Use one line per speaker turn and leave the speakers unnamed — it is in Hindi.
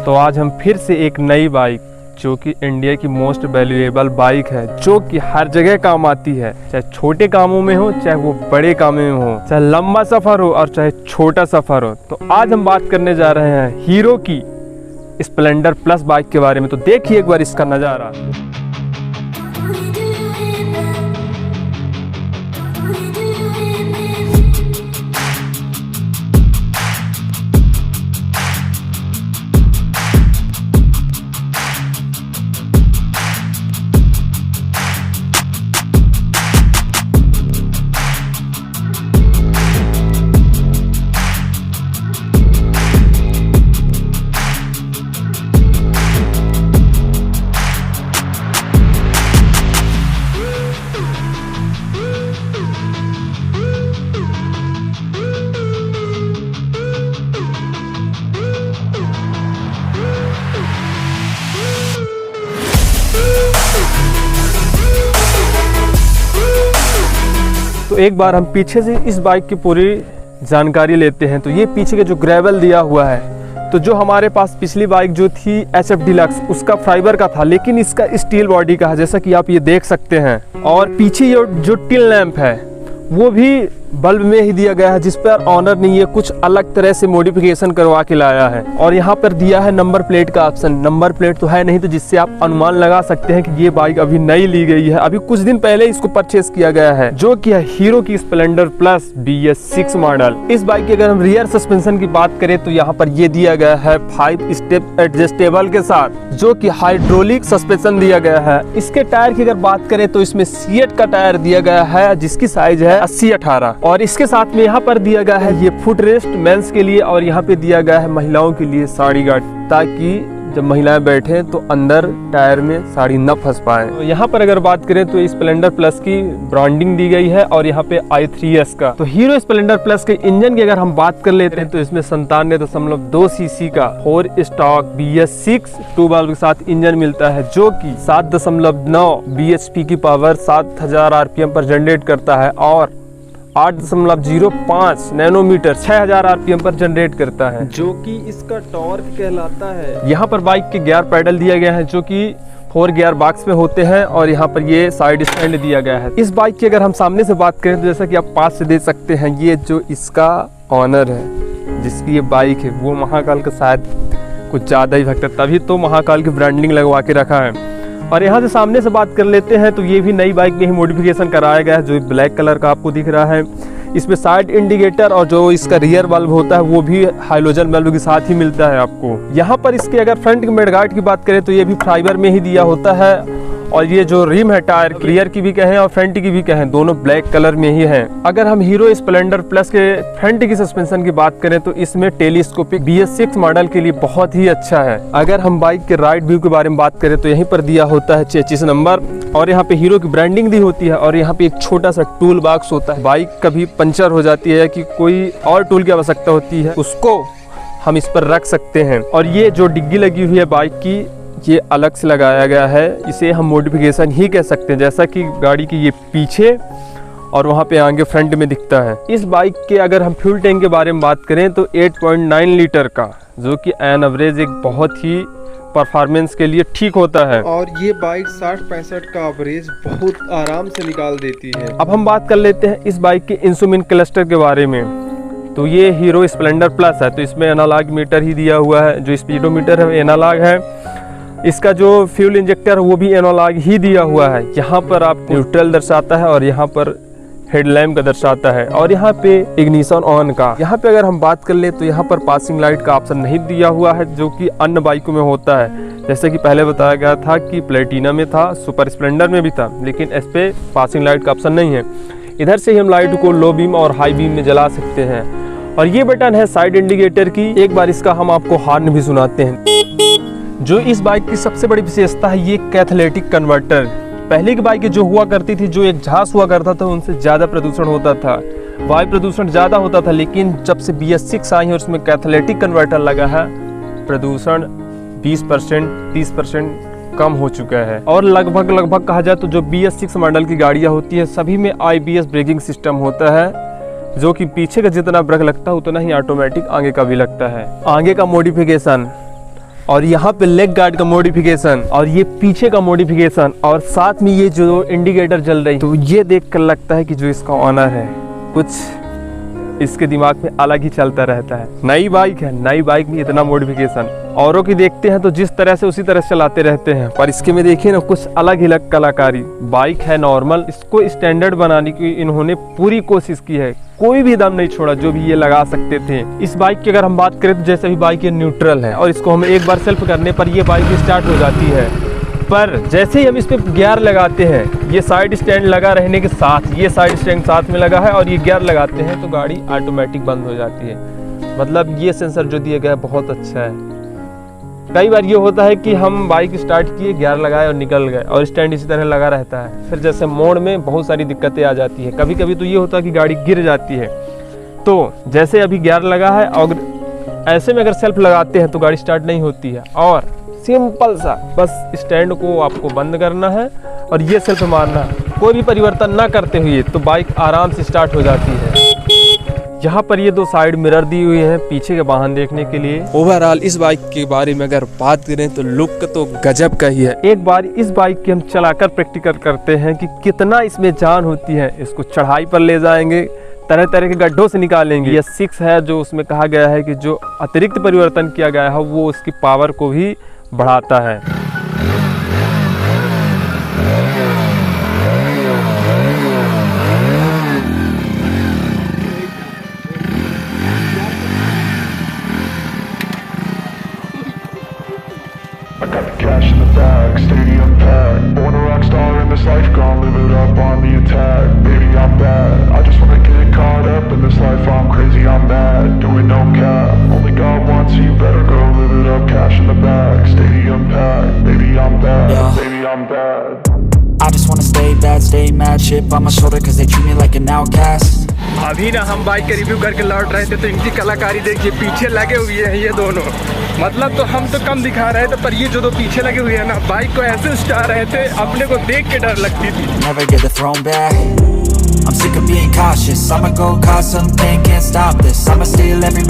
तो आज हम फिर से एक नई बाइक जो कि इंडिया की मोस्ट वैल्यूएबल बाइक है, जो कि हर जगह काम आती है, चाहे छोटे कामों में हो चाहे वो बड़े कामों में हो, चाहे लंबा सफ़र हो और चाहे छोटा सफ़र हो। तो आज हम बात करने जा रहे हैं हीरो की स्प्लेंडर प्लस बाइक के बारे में। तो देखिए एक बार इसका नज़ारा। तो एक बार हम पीछे से इस बाइक की पूरी जानकारी लेते हैं। तो ये पीछे के जो ग्रेवल दिया हुआ है, तो जो हमारे पास पिछली बाइक जो थी SF डिलक्स उसका फाइबर का था, लेकिन इसका स्टील बॉडी का है, जैसा कि आप ये देख सकते हैं। और पीछे ये जो टिल लैंप है वो भी बल्ब में ही दिया गया है, जिस पर ऑनर नहीं है, कुछ अलग तरह से मॉडिफिकेशन करवा के लाया है। और यहाँ पर दिया है नंबर प्लेट का ऑप्शन। नंबर प्लेट तो है नहीं, तो जिससे आप अनुमान लगा सकते हैं कि ये बाइक अभी नई ली गई है, अभी कुछ दिन पहले इसको परचेस किया गया है, जो कि है हीरो की स्प्लेंडर प्लस BS6 मॉडल। इस बाइक की अगर हम रियर सस्पेंशन की बात करें तो यहाँ पर ये दिया गया है 5 स्टेप एडजस्टेबल के साथ, जो कि हाइड्रोलिक सस्पेंशन दिया गया है। इसके टायर की अगर बात करें तो इसमें C8 का टायर दिया गया है, जिसकी साइज है 80/18। और इसके साथ में यहाँ पर दिया गया है ये फुट रेस्ट मेंस के लिए, और यहाँ पे दिया गया है महिलाओं के लिए साड़ी गार्ड, ताकि जब महिलाएं बैठे तो अंदर टायर में साड़ी न फंस पाए। तो यहाँ पर अगर बात करें तो स्प्लेंडर प्लस की ब्रांडिंग दी गई है, और यहाँ पे i3S का। तो हीरो स्प्लेंडर प्लस के इंजन की अगर हम बात कर लेते हैं तो इसमें 97.2 सीसी का 4 स्टॉक BS6 2 वाल्व के साथ इंजन मिलता है, जो कि 7.9 bhp की पावर 7000 RPM पर जनरेट करता है, और 8.05 नैनोमीटर 6000 RPM पर जनरेट करता है, जो कि इसका टॉर्क कहलाता है। यहाँ पर बाइक के गियर पैडल दिया गया है, जो कि 4 गियर बॉक्स में होते हैं, और यहाँ पर ये साइड स्टैंड दिया गया है। इस बाइक की अगर हम सामने से बात करें तो जैसा कि आप पास से देख सकते हैं, ये जो इसका ऑनर है जिसकी ये बाइक है वो महाकाल का शायद कुछ ज़्यादा ही भक्त है, तभी तो महाकाल की ब्रांडिंग लगवा के रखा है। और यहाँ से सामने से बात कर लेते हैं तो ये भी नई बाइक में ही मॉडिफिकेशन कराया गया है, जो ब्लैक कलर का आपको दिख रहा है। इसमें साइड इंडिकेटर और जो इसका रियर बल्ब होता है वो भी हाइलोजन बल्ब के साथ ही मिलता है आपको। यहाँ पर इसके अगर फ्रंट के मडगार्ड की बात करें तो ये भी फाइबर में ही दिया होता है, और ये जो रिम है टायर रियर की भी कहें और फ्रंट की भी कहें, दोनों ब्लैक कलर में ही है। अगर हम हीरो स्प्लेंडर प्लस के फ्रंट की सस्पेंशन की बात करें तो इसमें टेलीस्कोपिक BS6 मॉडल के लिए बहुत ही अच्छा है। अगर हम बाइक के राइट व्यू के बारे में बात करें तो यहीं पर दिया होता है 46 नंबर, और यहाँ पे हीरो की ब्रांडिंग दी होती है, और यहाँ पे एक छोटा सा टूल बॉक्स होता है। बाइक कभी पंचर हो जाती है कि कोई और टूल की आवश्यकता होती है, उसको हम इस पर रख सकते हैं। और ये जो डिग्गी लगी हुई है बाइक की, ये अलग से लगाया गया है, इसे हम मॉडिफिकेशन ही कह सकते हैं, जैसा कि गाड़ी की ये पीछे और वहाँ पे आगे फ्रंट में दिखता है। इस बाइक के अगर हम फ्यूल टैंक के बारे में बात करें तो 8.9 लीटर का, जो कि एन एवरेज एक बहुत ही परफॉर्मेंस के लिए ठीक होता है, और ये बाइक 60-65 का एवरेज बहुत आराम से निकाल देती है। अब हम बात कर लेते हैं इस बाइक के इंस्ट्रूमेंट क्लस्टर के बारे में। तो ये हीरो स्प्लेंडर प्लस है, तो इसमें एनालॉग मीटर ही दिया हुआ है, जो स्पीडोमीटर है एनालॉग है। इसका जो फ्यूल इंजेक्टर वो भी एनालॉग ही दिया हुआ है। यहाँ पर आप न्यूट्रल दर्शाता है, और यहाँ पर हेडलैम्प का दर्शाता है, और यहाँ पे इग्निशन ऑन का। यहाँ पे अगर हम बात कर ले तो यहाँ पर पासिंग लाइट का ऑप्शन नहीं दिया हुआ है, जो कि अन्य बाइकों में होता है। जैसे कि पहले बताया गया था कि प्लेटिना में था, सुपर स्प्लेंडर में भी था, लेकिन इस पे पासिंग लाइट का ऑप्शन नहीं है। इधर से ही हम लाइट को लो बीम और हाई बीम में जला सकते हैं। और ये बटन है साइड इंडिकेटर की। एक बार इसका हम आपको हॉर्न भी सुनाते हैं। जो इस बाइक की सबसे बड़ी विशेषता है ये कैथलेटिक कन्वर्टर। पहले की बाइकें जो हुआ करती थी, जो एक झांस हुआ करता था, उनसे ज़्यादा प्रदूषण होता था, वायु प्रदूषण ज़्यादा होता था। लेकिन जब से BS6 आई है और उसमें कैथलेटिक कन्वर्टर लगा है, प्रदूषण 20% 30% कम हो चुका है। और लगभग कहा जाए तो जो BS6 मॉडल की गाड़ियाँ होती है सभी में IBS ब्रेकिंग सिस्टम होता है, जो कि पीछे का जितना ब्रेक लगता है उतना ही ऑटोमेटिक आगे का भी लगता है। आगे का मॉडिफिकेशन और यहाँ पे लेग गार्ड का मॉडिफिकेशन और ये पीछे का मॉडिफिकेशन और साथ में ये जो इंडिकेटर जल रही, तो ये देख कर लगता है कि जो इसका ऑनर है कुछ इसके दिमाग में अलग ही चलता रहता है। नई बाइक है, नई बाइक में इतना मॉडिफिकेशन। औरों की देखते हैं तो जिस तरह से उसी तरह से चलाते रहते हैं, पर इसके में देखिए ना कुछ अलग ही अलग कलाकारी। बाइक है नॉर्मल, इसको स्टैंडर्ड बनाने की इन्होंने पूरी कोशिश की है, कोई भी दम नहीं छोड़ा जो भी ये लगा सकते थे। इस बाइक की अगर हम बात करें तो जैसे भी बाइक ये न्यूट्रल है और इसको हम एक बार सेल्फ करने पर ये बाइक स्टार्ट हो जाती है, पर जैसे ही हम इस पे गियर लगाते हैं, ये साइड स्टैंड लगा रहने के साथ ये साइड स्टैंड साथ में लगा है और ये गियर लगाते हैं तो गाड़ी ऑटोमेटिक बंद हो जाती है। मतलब ये सेंसर जो दिया गया है बहुत अच्छा है। कई बार ये होता है कि हम बाइक स्टार्ट किए, गियर लगाए और निकल गए और स्टैंड इसी तरह लगा रहता है, फिर जैसे मोड़ में बहुत सारी दिक्कतें आ जाती है। कभी कभी तो ये होता है कि गाड़ी गिर जाती है। तो जैसे अभी गियर लगा है और ऐसे में अगर सेल्फ लगाते हैं तो गाड़ी स्टार्ट नहीं होती है। और सिंपल सा बस स्टैंड को आपको बंद करना है और ये सेल्फ मारना है, कोई भी परिवर्तन ना करते हुए तो बाइक आराम से स्टार्ट हो जाती है। यहाँ पर ये 2 साइड मिरर दी हुई हैं पीछे के वाहन देखने के लिए। ओवरऑल इस बाइक के बारे में अगर बात करें तो लुक तो गजब का ही है। एक बार इस बाइक की हम चलाकर प्रैक्टिकल करते हैं कि कितना इसमें जान होती है। इसको चढ़ाई पर ले जाएंगे, तरह तरह के गड्ढों से निकालेंगे। ये 6 है जो उसमें कहा गया है कि जो अतिरिक्त परिवर्तन किया गया है वो उसकी पावर को भी बढ़ाता है।
I got the cash in the bag, stadium packed. Born a rock star in this life, gonna live it up on the attack. Baby, I'm bad, I just wanna get caught up in this life. I'm crazy, I'm mad, doing no cap. Only God wants you, better go live it up. Cash in the bag, stadium packed. Baby, I'm bad, baby, I'm bad.
I just wanna stay bad, stay mad, chip on my shoulder cause they treat me like an outcast.
अभी ना हम बाइक का रिव्यू करके लौट रहे थे तो इनकी कलाकारी देखिए, पीछे लगे हुए हैं ये दोनों। मतलब तो हम तो कम दिखा रहे थे पर ये जो 2 पीछे लगे हुए हैं ना, बाइक को ऐसे स्टा रहे थे अपने को देख के डर लगती थी।
Never get the throne back. I'm sick of being cautious. I'ma go cause something, can't stop this. I'ma steal everybody